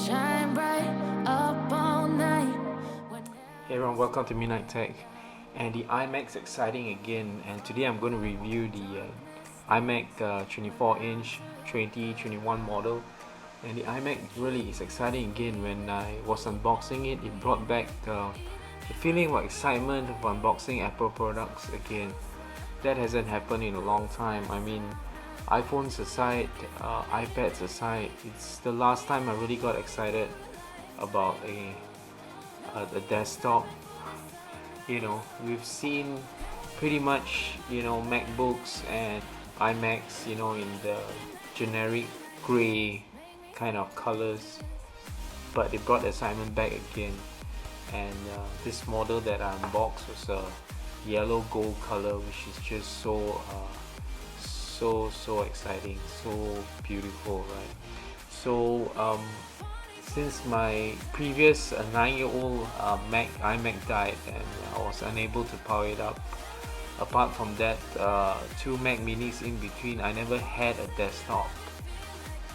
Shine bright up all night. Hey everyone, welcome to Midnite Tech. And the iMac's exciting again, and today I'm going to review the iMac 24-inch 2021 model. And the iMac really is exciting again. When I was unboxing it, it brought back the feeling of excitement of unboxing Apple products again. That hasn't happened in a long time. I mean, iPhones aside, iPads aside, it's the last time I really got excited about a desktop. We've seen pretty much MacBooks and iMacs in the generic gray kind of colors, but they brought the excitement back again. And this model that I unboxed was a yellow gold color, which is just so exciting, so beautiful, right? So since my previous 9-year-old iMac died and I was unable to power it up, apart from that, 2 Mac Minis in between, I never had a desktop.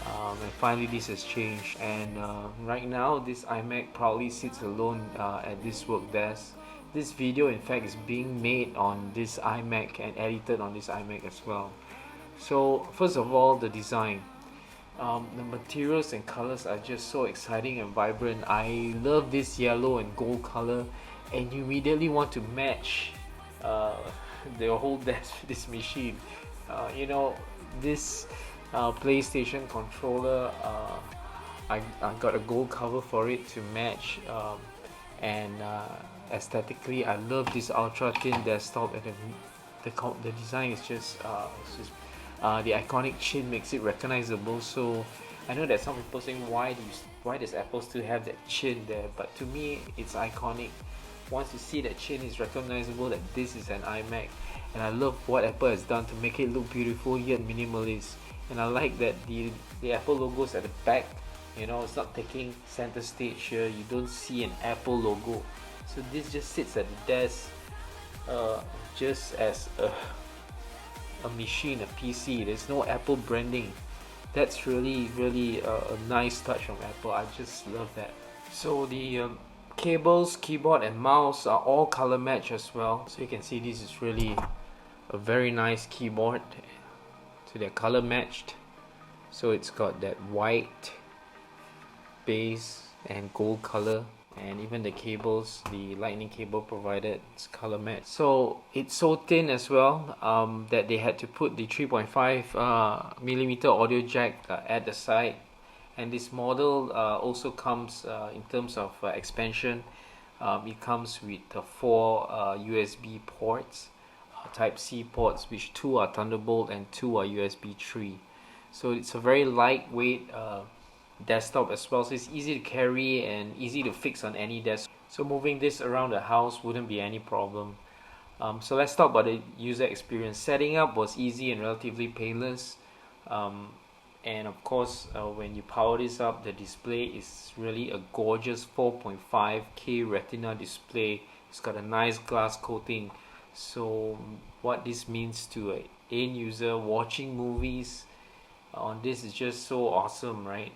And finally this has changed, and right now this iMac proudly sits alone at this work desk. This video in fact is being made on this iMac and edited on this iMac as well. So first of all, the design. The materials and colors are just so exciting and vibrant. I love this yellow and gold color, and you immediately want to match the whole desk with this machine. This PlayStation controller, I got a gold cover for it to match, and aesthetically I love this ultra thin desktop, and the design is just the iconic chin makes it recognizable. So I know that some people saying why does Apple still have that chin there, but to me it's iconic. Once you see that chin, it's recognizable that this is an iMac, and I love what Apple has done to make it look beautiful yet minimalist. And I like that the Apple logos at the back, it's not taking center stage here. You don't see an Apple logo, so this just sits at the desk just as a machine, a PC. There's no Apple branding. That's really a nice touch from Apple. I just love that. So the cables, keyboard and mouse are all color match as well. So you can see this is really a very nice keyboard. So they're color matched. So it's got that white base and gold color, and even the cables, the lightning cable provided, it's color matched. So it's so thin as well that they had to put the 3.5 millimeter audio jack at the side. And this model also comes in terms of expansion. It comes with 4 USB ports, type C ports, which 2 are Thunderbolt and 2 are USB 3. So it's a very lightweight desktop as well, so it's easy to carry and easy to fix on any desk. So moving this around the house wouldn't be any problem. So let's talk about the user experience. Setting up was easy and relatively painless, and of course when you power this up, the display is really a gorgeous 4.5K retina display. It's got a nice glass coating. So what this means to an end user watching movies on this is just so awesome, right?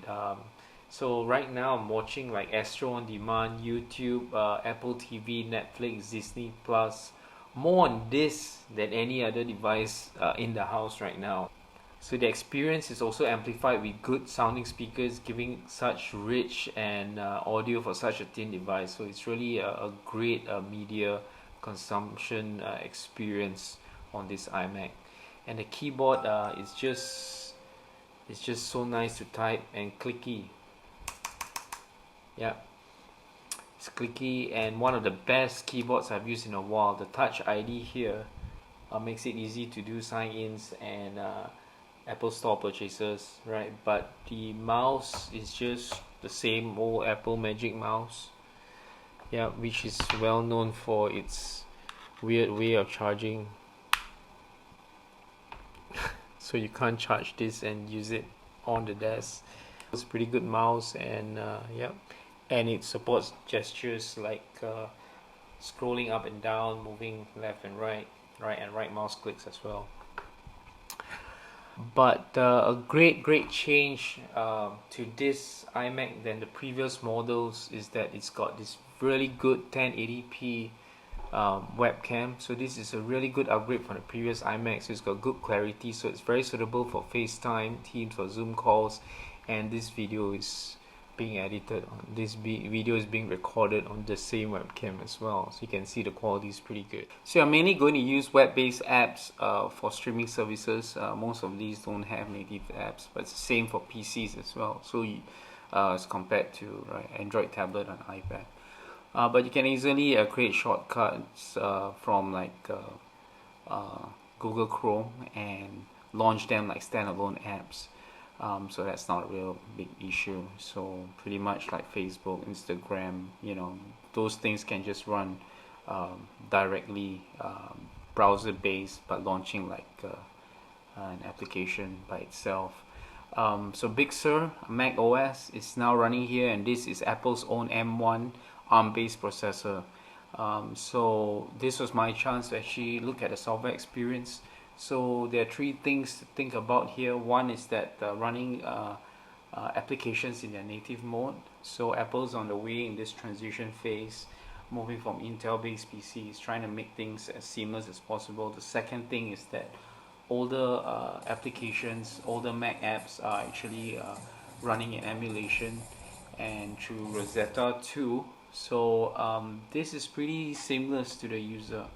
So right now I'm watching like Astro on Demand, YouTube, Apple TV, Netflix, Disney Plus, more on this than any other device in the house right now. So the experience is also amplified with good sounding speakers, giving such rich and audio for such a thin device. So it's really a great media consumption experience on this iMac. And the keyboard is just so nice to type and clicky. Yeah, it's clicky, and one of the best keyboards I've used in a while. The Touch ID here makes it easy to do sign-ins and Apple Store purchases, right? But the mouse is just the same old Apple Magic Mouse, yeah, which is well known for its weird way of charging. So you can't charge this and use it on the desk. It's a pretty good mouse, and and it supports gestures like scrolling up and down, moving left and right, right mouse clicks as well. But a great change to this iMac than the previous models is that it's got this really good 1080p webcam. So this is a really good upgrade from the previous iMac. So it's got good clarity, so it's very suitable for FaceTime, Teams, or Zoom calls. And this video is being edited on video is being recorded on the same webcam as well, so you can see the quality is pretty good. So you're mainly going to use web-based apps for streaming services. Most of these don't have native apps, but it's the same for PCs as well, so you, as compared to Android tablet and iPad. But you can easily create shortcuts from like Google Chrome and launch them like standalone apps. So that's not a real big issue. So pretty much like Facebook, Instagram, those things can just run directly browser based, but launching like an application by itself. So Big Sur Mac OS is now running here, and this is Apple's own M1 ARM based processor. So this was my chance to actually look at the software experience. So there are three things to think about here. One is that running applications in their native mode. So Apple's on the way in this transition phase, moving from Intel based PCs, trying to make things as seamless as possible. The second thing is that older applications, older Mac apps are actually running in emulation and through Rosetta 2. So this is pretty seamless to the user.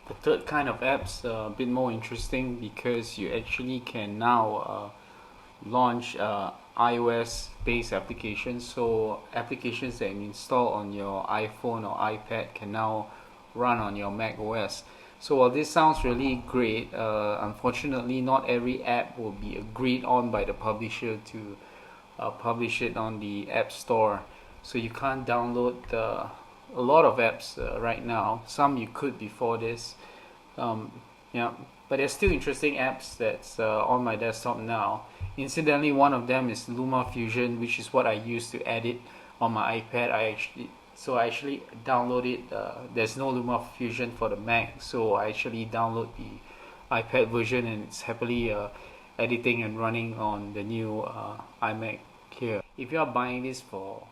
The third kind of apps a bit more interesting, because you actually can now launch iOS based applications. So applications that you install on your iPhone or iPad can now run on your Mac OS. So while this sounds really great, unfortunately not every app will be agreed on by the publisher to publish it on the App Store. So you can't download a lot of apps right now. Some you could before this. Yeah, but there's still interesting apps that's on my desktop now. Incidentally, one of them is LumaFusion, which is what I use to edit on my iPad. I actually download it. There's no LumaFusion for the Mac, so I actually download the iPad version, and it's happily editing and running on the new iMac here. If you are buying this for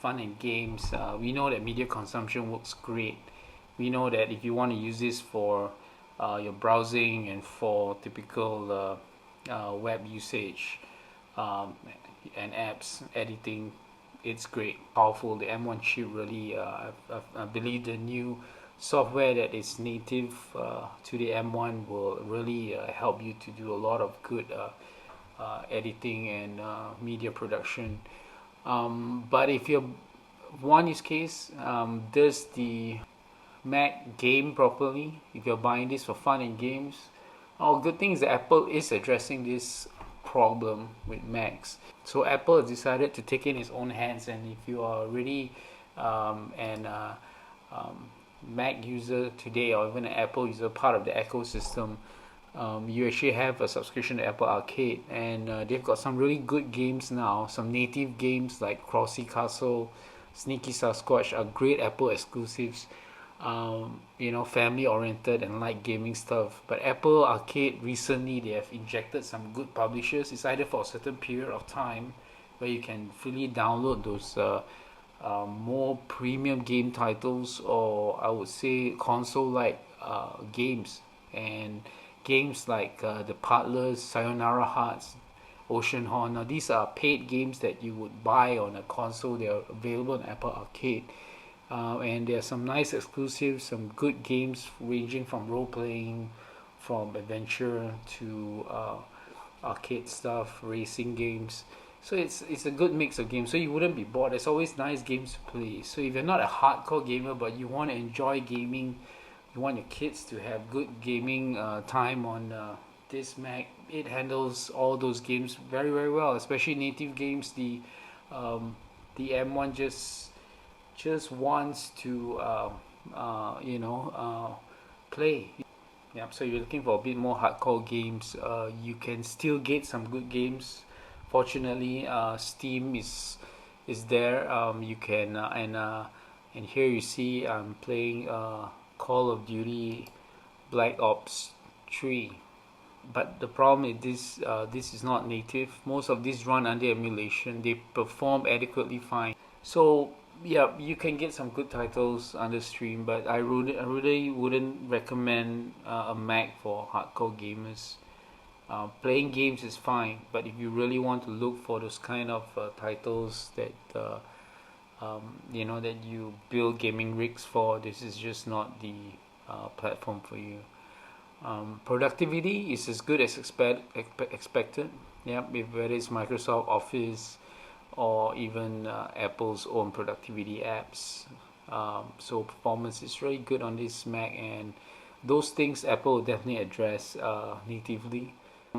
fun and games, we know that media consumption works great. We know that if you want to use this for your browsing and for typical web usage and apps editing, it's great, powerful. The M1 chip really, I believe the new software that is native to the M1 will really help you to do a lot of good editing and media production. But if you're one use case, does the Mac game properly? If you're buying this for fun and games, good thing is that Apple is addressing this problem with Macs. So Apple has decided to take it in its own hands, and if you are already an Mac user today, or even an Apple user, part of the ecosystem, you actually have a subscription to Apple Arcade, and they've got some really good games now. Some native games like Crossy Castle, Sneaky Sasquatch are great Apple exclusives. Family oriented and light gaming stuff. But Apple Arcade recently, they have injected some good publishers. It's either for a certain period of time where you can freely download those more premium game titles, or I would say console like games, and games like The Partlers, Sayonara Hearts, Ocean Horn. Now these are paid games that you would buy on a console. They are available on Apple Arcade. And there are some nice exclusives, some good games ranging from role-playing, from adventure to arcade stuff, racing games. So it's a good mix of games, so you wouldn't be bored. There's always nice games to play. So if you're not a hardcore gamer but you want to enjoy gaming, you want your kids to have good gaming time on this Mac, it handles all those games very very well, especially native games. The M1 just wants to play. Yep. So you're looking for a bit more hardcore games. You can still get some good games. Fortunately, Steam is there. You can and here you see I'm playing Call of Duty Black Ops 3. but the problem is this is not native. Most of these run under emulation. They perform adequately fine. So yeah, you can get some good titles under stream, but I really wouldn't recommend a Mac for hardcore gamers. Playing games is fine, but if you really want to look for those kind of titles that that you build gaming rigs for, this is just not the platform for you. Productivity is as good as expected. Yeah, whether it's Microsoft Office or even Apple's own productivity apps. So performance is really good on this Mac, and those things Apple will definitely address natively.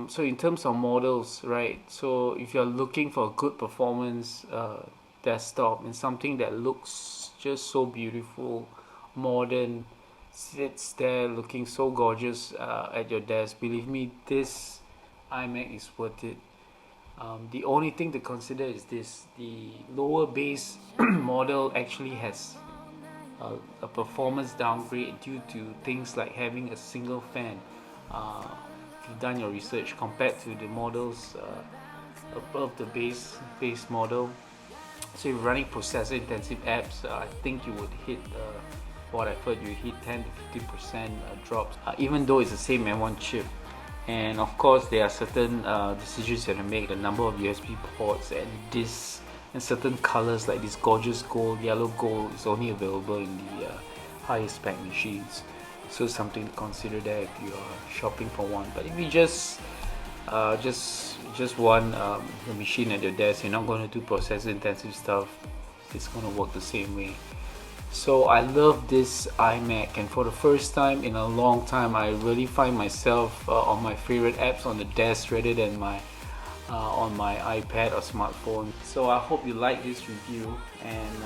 So in terms of models, right? So if you're looking for a good performance desktop and something that looks just so beautiful, modern, sits there looking so gorgeous at your desk, believe me, this iMac is worth it. The only thing to consider is this: the lower base model actually has a performance downgrade due to things like having a single fan. If you've done your research, compared to the models above the base model, so if you're running processor intensive apps, I think you would hit what I've heard, you hit 10 to 50% drops, even though it's the same M1 chip. And of course, there are certain decisions you have to make. The number of USB ports and this, and certain colors like this gorgeous gold, yellow gold is only available in the higher spec machines. So something to consider there if you are shopping for one. But if you just want the machine at your desk, you're not going to do processor intensive stuff, it's going to work the same way. So I love this iMac, and for the first time in a long time, I really find myself on my favorite apps on the desk rather than on my iPad or smartphone. So I hope you like this review, and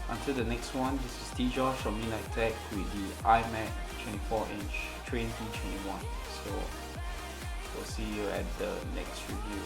until the next one, this is T. Josh from Midnite Tech with the iMac 24-inch 2021. So we'll see you at the next review.